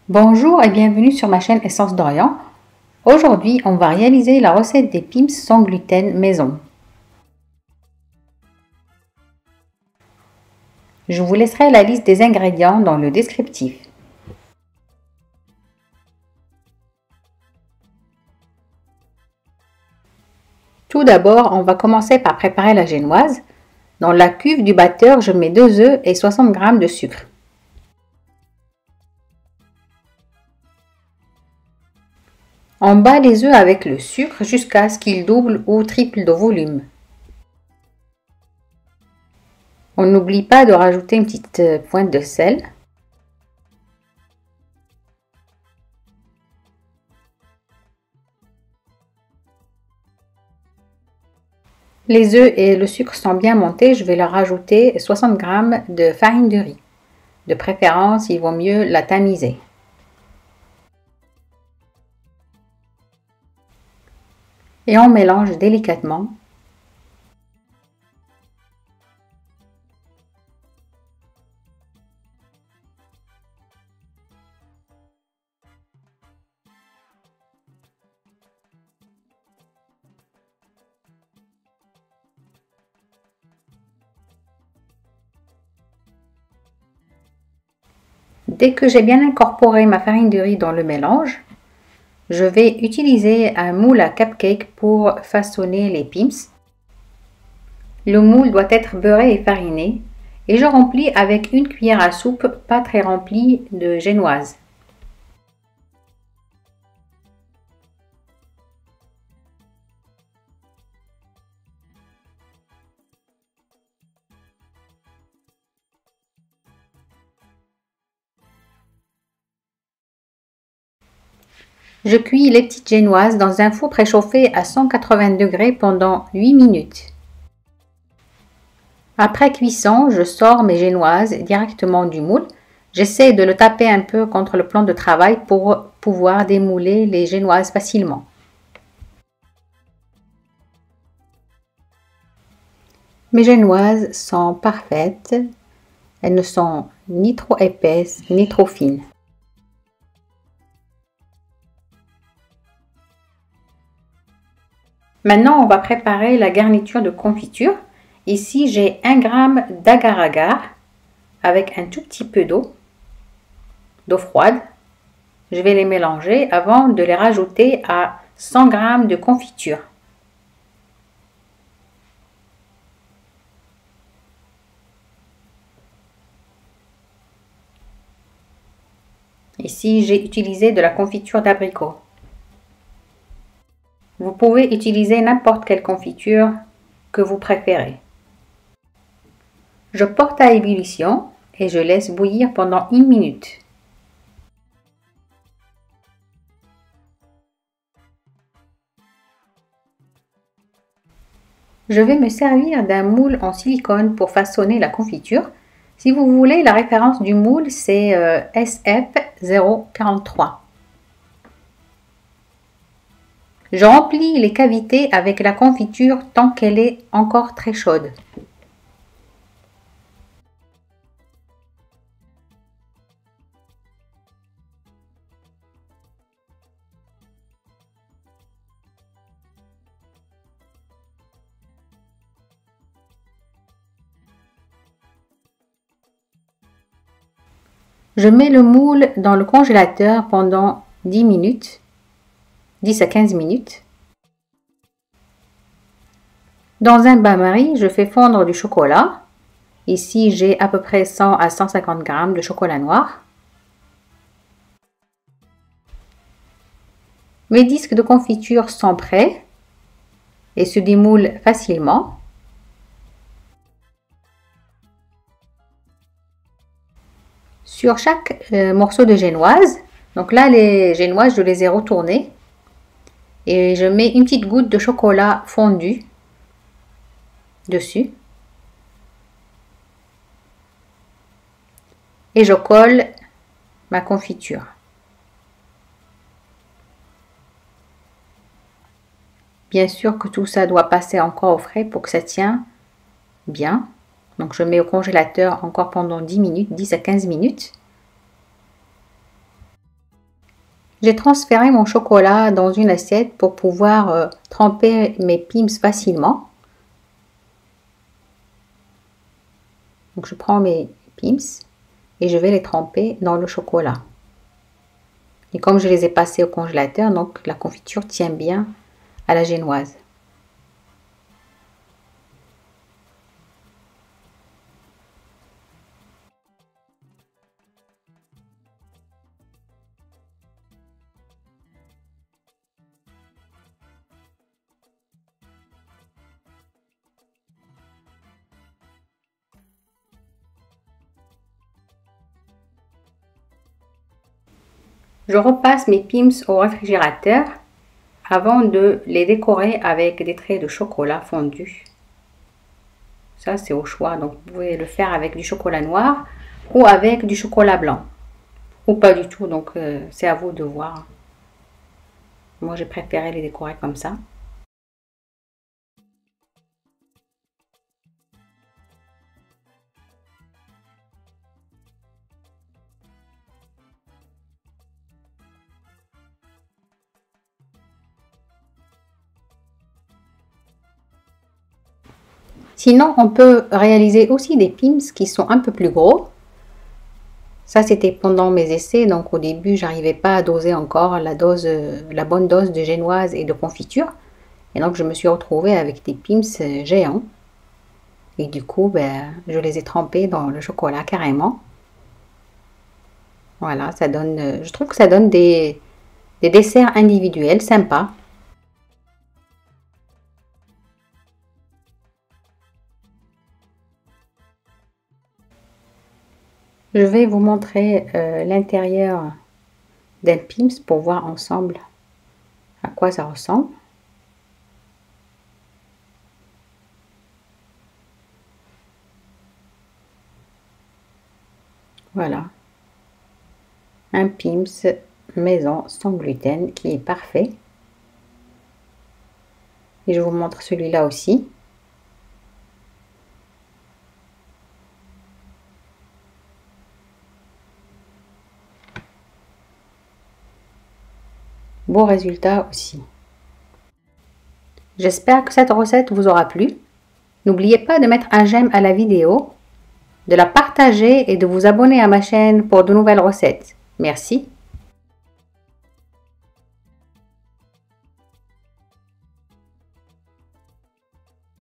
Bonjour et bienvenue sur ma chaîne Essence d'Orient. Aujourd'hui, on va réaliser la recette des pims sans gluten maison. Je vous laisserai la liste des ingrédients dans le descriptif. Tout d'abord, on va commencer par préparer la génoise. Dans la cuve du batteur, je mets 2 œufs et 60 g de sucre. On bat les œufs avec le sucre jusqu'à ce qu'ils doublent ou triplent de volume. On n'oublie pas de rajouter une petite pointe de sel. Les œufs et le sucre sont bien montés, je vais leur rajouter 60 g de farine de riz. De préférence, il vaut mieux la tamiser. Et on mélange délicatement. Dès que j'ai bien incorporé ma farine de riz dans le mélange, je vais utiliser un moule à cupcake pour façonner les pims. Le moule doit être beurré et fariné et je remplis avec une cuillère à soupe pas très remplie de génoise. Je cuis les petites génoises dans un four préchauffé à 180 degrés pendant 8 minutes. Après cuisson, je sors mes génoises directement du moule. J'essaie de le taper un peu contre le plan de travail pour pouvoir démouler les génoises facilement. Mes génoises sont parfaites. Elles ne sont ni trop épaisses ni trop fines. Maintenant, on va préparer la garniture de confiture. Ici, j'ai 1 g d'agar-agar avec un tout petit peu d'eau froide. Je vais les mélanger avant de les rajouter à 100 g de confiture. Ici, j'ai utilisé de la confiture d'abricot. Vous pouvez utiliser n'importe quelle confiture que vous préférez. Je porte à ébullition et je laisse bouillir pendant 1 minute. Je vais me servir d'un moule en silicone pour façonner la confiture. Si vous voulez, la référence du moule, c'est SF043. Je remplis les cavités avec la confiture tant qu'elle est encore très chaude. Je mets le moule dans le congélateur pendant 10 minutes. 10 à 15 minutes. Dans un bain-marie, je fais fondre du chocolat. Ici, j'ai à peu près 100 à 150 g de chocolat noir. Mes disques de confiture sont prêts et se démoulent facilement. Sur chaque morceau de génoise, donc là, les génoises, je les ai retournées. Et je mets une petite goutte de chocolat fondu dessus. Et je colle ma confiture. Bien sûr que tout ça doit passer encore au frais pour que ça tienne bien. Donc je mets au congélateur encore pendant 10 minutes, 10 à 15 minutes. J'ai transféré mon chocolat dans une assiette pour pouvoir tremper mes Pim's facilement. Donc je prends mes Pim's et je vais les tremper dans le chocolat. Et comme je les ai passés au congélateur, donc la confiture tient bien à la génoise. Je repasse mes Pim's au réfrigérateur avant de les décorer avec des traits de chocolat fondu. Ça, c'est au choix. Donc, vous pouvez le faire avec du chocolat noir ou avec du chocolat blanc. Ou pas du tout. Donc, c'est à vous de voir. Moi, j'ai préféré les décorer comme ça. Sinon, on peut réaliser aussi des Pim's qui sont un peu plus gros. Ça, c'était pendant mes essais. Donc, au début, j'arrivais pas à doser encore la bonne dose de génoise et de confiture. Et donc, je me suis retrouvée avec des Pim's géants. Et du coup, je les ai trempés dans le chocolat carrément. Voilà, ça donne, je trouve que ça donne des desserts individuels sympas. Je vais vous montrer l'intérieur d'un Pim's pour voir ensemble à quoi ça ressemble. Voilà, un Pim's maison sans gluten qui est parfait. Et je vous montre celui-là aussi. Beau résultat aussi. J'espère que cette recette vous aura plu. N'oubliez pas de mettre un j'aime à la vidéo, de la partager et de vous abonner à ma chaîne pour de nouvelles recettes. Merci.